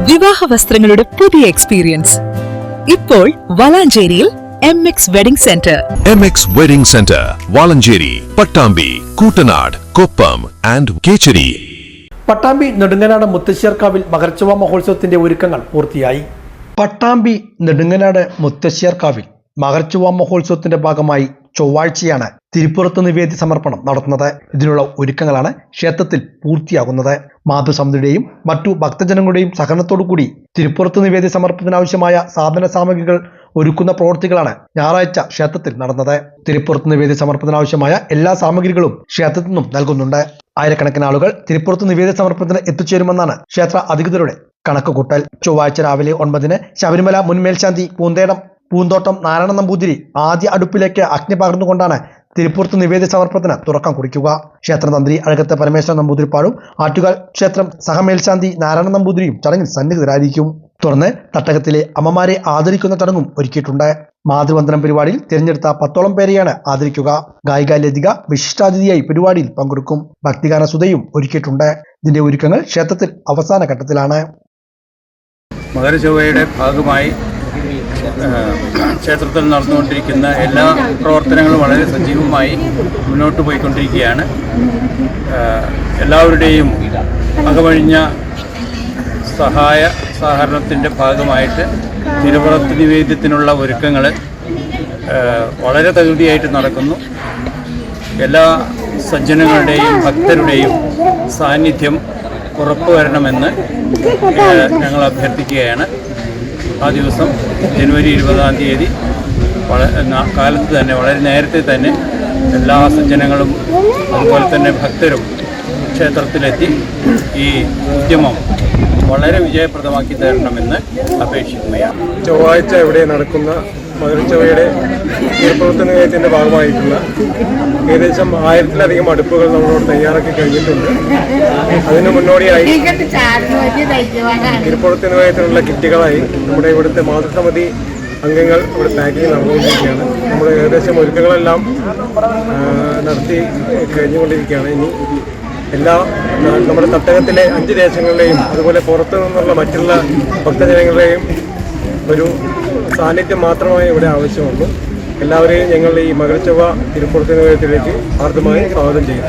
വിവാഹ വസ്ത്രങ്ങളുടെ പുതിയ എക്സ്പീരിയൻസ് ഇപ്പോൾ വളാഞ്ചേരിയിൽ MX wedding centre. MX wedding centre, Valanchery, Pattambi, Koottanad, Koppam and Kecheri. Pattambi Nedunganad മുത്തശ്ശേർക്കാവിൽ മകരച്ചൊവ്വ മഹോത്സവത്തിന്റെ ഒരുക്കങ്ങൾ പൂർത്തിയായി. പട്ടാമ്പി നെടുങ്ങനാട് മുത്തശ്ശേർക്കാവിൽ മകരച്ചൊവ്വ മഹോത്സവത്തിന്റെ ഭാഗമായി ചൊവ്വാഴ്ചയാണ് തിരുപ്പുറത്ത് നിവേദ്യ സമർപ്പണം നടത്തുന്നത്. ഇതിനുള്ള ഒരുക്കങ്ങളാണ് ക്ഷേത്രത്തിൽ പൂർത്തിയാകുന്നത്. മാതൃസമിതിയുടെയും മറ്റു ഭക്തജനങ്ങളുടെയും സഹകരണത്തോടുകൂടി തിരുപ്പുറത്ത് നിവേദ്യ സമർപ്പണത്തിനാവശ്യമായ സാധന സാമഗ്രികൾ ഒരുക്കുന്ന പ്രവൃത്തികളാണ് ഞായറാഴ്ച ക്ഷേത്രത്തിൽ നടന്നത്. തിരുപ്പുറത്ത് നിവേദ്യ സമർപ്പണത്തിനാവശ്യമായ എല്ലാ സാമഗ്രികളും ക്ഷേത്രത്തിൽ നിന്നും നൽകുന്നുണ്ട്. ആയിരക്കണക്കിന് ആളുകൾ തിരുപ്പുറത്ത് നിവേദ്യ സമർപ്പണത്തിന് എത്തിച്ചേരുമെന്നാണ് ക്ഷേത്ര അധികൃതരുടെ കണക്കുകൂട്ടൽ. ചൊവ്വാഴ്ച രാവിലെ 9-ന് ശബരിമല മുൻ മേൽശാന്തി പൂന്തോട്ടം നാരായണ നമ്പൂതിരി ആദ്യ അടുപ്പിലേക്ക് അഗ്നി പകർന്നുകൊണ്ടാണ് തിരുപ്പുറത്ത് നിവേദ്യ സമർപ്പണത്തിന് തുടക്കം കുറിക്കുക. ക്ഷേത്രതന്ത്രി അഴകത്ത് പരമേശ്വര നമ്പൂതിരിപ്പാടും ആറ്റുകാൽ ക്ഷേത്രം സഹമേൽശാന്തി നാരായണ നമ്പൂതിരിയും ചടങ്ങിൽ സന്നിഹിതരായിരിക്കും. തുടർന്ന് തട്ടകത്തിലെ അമ്മമാരെ ആദരിക്കുന്ന ചടങ്ങും ഒരുക്കിയിട്ടുണ്ട്. മാതൃവന്ദനം പരിപാടിയിൽ തിരഞ്ഞെടുത്ത 10ഓളം പേരെയാണ് ആദരിക്കുക. ഗായിക ലതിക വിശിഷ്ടാതിഥിയായി പരിപാടിയിൽ പങ്കെടുക്കും. ഭക്തിഗാന സുധയും ഒരുക്കിയിട്ടുണ്ട്. ഇതിന്റെ ഒരുക്കങ്ങൾ ക്ഷേത്രത്തിൽ അവസാന ഘട്ടത്തിലാണ്. മകരച്ചൊവ്വയുടെ ഭാഗമായി ക്ഷേത്രത്തിൽ നടന്നുകൊണ്ടിരിക്കുന്ന എല്ലാ പ്രവർത്തനങ്ങളും വളരെ സജീവമായി മുന്നോട്ട് പോയിക്കൊണ്ടിരിക്കുകയാണ്. എല്ലാവരുടെയും അകമഴിഞ്ഞ സഹകരണത്തിൻ്റെ ഭാഗമായിട്ട് തിരുപ്പുറത്ത് നിവേദ്യത്തിനുള്ള ഒരുക്കങ്ങൾ വളരെ തകൃതിയായിട്ട് നടക്കുന്നു. എല്ലാ സജ്ജനങ്ങളുടെയും ഭക്തരുടെയും സാന്നിധ്യം ഉറപ്പുവരണമെന്ന് ഞങ്ങൾ അഭ്യർത്ഥിക്കുകയാണ്. ആ ദിവസം ജനുവരി 20-ാം തീയതി കാലത്ത് തന്നെ വളരെ നേരത്തെ തന്നെ എല്ലാ സജ്ജനങ്ങളും അതുപോലെ തന്നെ ഭക്തരും ക്ഷേത്രത്തിലെത്തി ഈ ഉദ്യമം വളരെ വിജയപ്രദമാക്കി തരണമെന്ന് അപേക്ഷിക്കുകയാണ്. ചൊവ്വാഴ്ച ഇവിടെ നടക്കുന്ന മകരച്ചൊവ്വയുടെ തിരുപ്പുറത്ത് നിവേദ്യത്തിൻ്റെ ഭാഗമായിട്ടുള്ള ഏകദേശം 1000-ലധികം അടുപ്പുകൾ നമ്മളോട് തയ്യാറാക്കി കഴിഞ്ഞിട്ടുണ്ട്. അതിന് മുന്നോടിയായി തിരുപ്പുറത്ത് നിവേദ്യത്തിനുള്ള കിറ്റുകളായി നമ്മുടെ ഇവിടുത്തെ മാതൃസമിതി അംഗങ്ങൾ ഇവിടെ പാക്കിംഗ് നടന്നുകൊണ്ടിരിക്കുകയാണ്. നമ്മുടെ ഏകദേശം ഒരുക്കങ്ങളെല്ലാം നടത്തി കഴിഞ്ഞുകൊണ്ടിരിക്കുകയാണ്. ഇനി എല്ലാ നമ്മുടെ തട്ടകത്തിലെ 5 ദേശങ്ങളിലെയും അതുപോലെ പുറത്തു നിന്നുള്ള മറ്റുള്ള ഭക്തജനങ്ങളുടെയും ഒരു സാന്നിധ്യം മാത്രമേ ഇവിടെ ആവശ്യമുള്ളൂ. എല്ലാവരെയും ഞങ്ങൾ ഈ മകരച്ചൊവ്വ തിരുപ്പുറത്ത് നിവേദ്യത്തിലേക്ക് ആർദ്രമായി സ്വാഗതം ചെയ്യുന്നു.